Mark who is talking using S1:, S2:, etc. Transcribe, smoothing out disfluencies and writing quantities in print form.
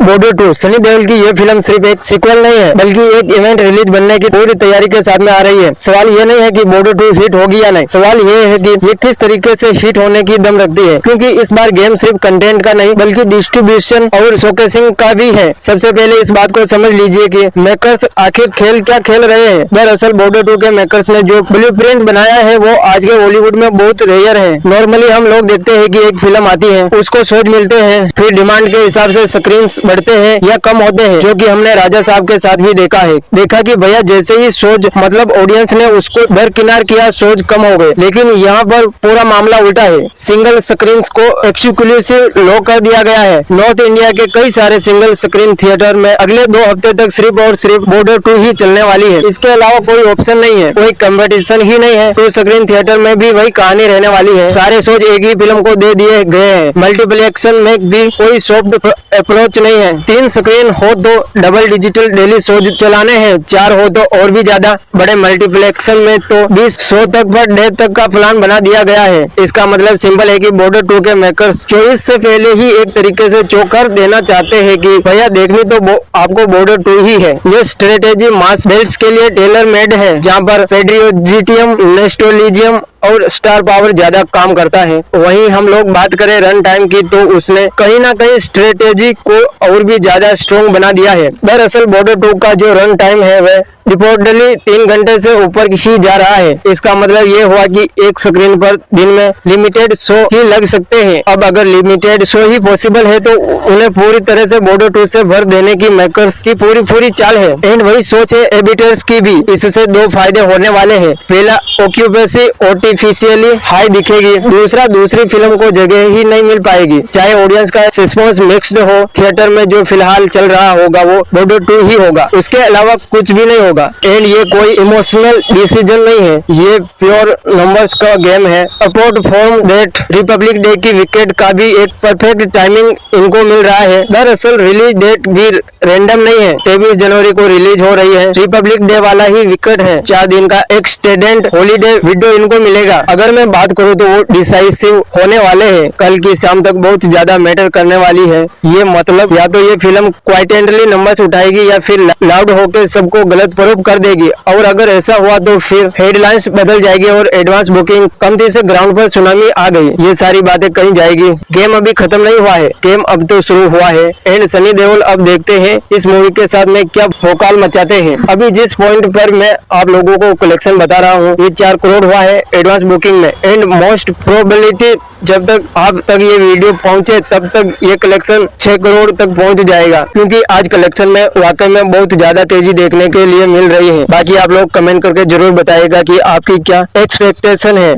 S1: Border 2 Sunny Deol की ये film सिर्फ एक सीक्वल नहीं है बल्कि एक इवेंट रिलीज बनने की पूरी तैयारी के साथ में आ रही है। सवाल ये नहीं है कि बॉर्डर 2 हिट होगी या नहीं, सवाल ये है कि ये किस तरीके से हिट होने की दम रखती है, क्योंकि इस बार गेम सिर्फ कंटेंट का नहीं बल्कि डिस्ट्रीब्यूशन और शोकेसिंग का भी है। सबसे पहले इस बात को समझ लीजिए कि मेकर्स आखिर खेल क्या खेल रहे हैं। दरअसल बॉर्डर 2 के मेकर्स ने जो ब्लूप्रिंट बनाया है वो आज के बॉलीवुड में बहुत रेयर है। नॉर्मली हम लोग देखते हैं कि एक फिल्म आती है, उसको शोज मिलते हैं, फिर डिमांड के हिसाब से स्क्रीन बढ़ते हैं या कम होते हैं, जो कि हमने राजा साहब के साथ भी देखा है। देखा कि भैया जैसे ही शोज मतलब ऑडियंस ने उसको दरकिनार किया, शोज कम हो गए। लेकिन यहाँ पर पूरा मामला उल्टा है। सिंगल स्क्रीन को एक्सक्लूसिव लॉक कर दिया गया है। नॉर्थ इंडिया के कई सारे सिंगल स्क्रीन थिएटर में अगले 2 हफ्ते तक सिर्फ और सिर्फ बॉर्डर 2 ही चलने वाली है। इसके अलावा कोई ऑप्शन नहीं है, कोई कंपटीशन ही नहीं है। 2 स्क्रीन थिएटर में भी वही कहानी रहने वाली है। सारे शोज एक ही फिल्म को दे दिए गए हैं। मल्टीप्लेक्शन में भी कोई सॉफ्ट अप्रोच नहीं है। 3 स्क्रीन हो तो डबल डिजिटल डेली शोज चलाने हैं, 4 हो तो और भी ज्यादा। बड़े मल्टीप्लेक्शन में तो 20 तक पर डे तक का प्लान बना दिया गया है। इसका मतलब सिंपल है कि बॉर्डर 2 के मेकर्स चॉइस से पहले ही एक तरीके से चौकर देना चाहते हैं कि भैया देखनी तो आपको बॉर्डर 2 ही है। ये स्ट्रेटेजी मास बेल्ट्स के लिए टेलर मेड है, जहाँ पर पेट्रियोटिज्म, नेस्टोलिजियम और स्टार पावर ज्यादा काम करता है। वहीं हम लोग बात करें रन टाइम की तो उसने कहीं ना कहीं स्ट्रेटेजी को और भी ज्यादा स्ट्रॉन्ग बना दिया है। दरअसल बॉर्डर 2 का जो रन टाइम है वह रिपोर्टली 3 घंटे से ऊपर ही जा रहा है। इसका मतलब ये हुआ कि एक स्क्रीन पर दिन में लिमिटेड शो ही लग सकते हैं। अब अगर लिमिटेड शो ही पॉसिबल है तो उन्हें पूरी तरह से बॉर्डर 2 से भर देने की मेकर्स की पूरी चाल है। एंड वही सोच है एडिटर्स की भी। इससे 2 फायदे होने वाले हैं। पहला, ऑक्यूपेंसी आर्टिफिशियली हाई दिखेगी। दूसरा, दूसरी फिल्म को जगह ही नहीं मिल पाएगी। चाहे ऑडियंस का रिस्पॉन्स मिक्स्ड हो, थिएटर में जो फिलहाल चल रहा होगा वो बॉर्डर 2 ही होगा, उसके अलावा कुछ भी नहीं होगा। एंड ये कोई इमोशनल डिसीजन नहीं है, ये प्योर नंबर्स का गेम है। अपोर्ट फ्रॉम दैट, रिपब्लिक डे की विकेट का भी एक परफेक्ट टाइमिंग इनको मिल रहा है। दरअसल रिलीज डेट भी रैंडम नहीं है, 23 जनवरी को रिलीज हो रही है। रिपब्लिक डे वाला ही विकेट है। 4 दिन का एक्सटेंडेड हॉलीडे विंडो इनको मिलेगा। अगर मैं बात करूँ तो वो डिसाइसिव होने वाले हैं। कल की शाम तक बहुत ज्यादा मैटर करने वाली है। ये मतलब या तो ये फिल्म क्वाइटेंटली नंबर्स उठाएगी या फिर लाउड होकर सबको गलत प्रूफ कर देगी। और अगर ऐसा हुआ तो फिर हेडलाइंस बदल जाएगी और एडवांस बुकिंग कमती से ग्राउंड पर सुनामी आ गई, ये सारी बातें कहीं जाएगी। गेम अभी खत्म नहीं हुआ है, गेम अब तो शुरू हुआ है। एंड सनी देओल अब देखते हैं इस मूवी के साथ में क्या भोकाल मचाते हैं। अभी जिस पॉइंट पर मैं आप लोगों को कलेक्शन बता रहा हूँ, ये 4 करोड़ हुआ है एडवांस बुकिंग में। एंड मोस्ट प्रोबेबिलिटी जब तक आप तक ये वीडियो पहुंचे तब तक ये कलेक्शन 6 करोड़ तक पहुंच जाएगा, क्योंकि आज कलेक्शन में वाकई में बहुत ज्यादा तेजी देखने के लिए मिल रही है। बाकी आप लोग कमेंट करके जरूर बताइएगा कि आपकी क्या एक्सपेक्टेशन है।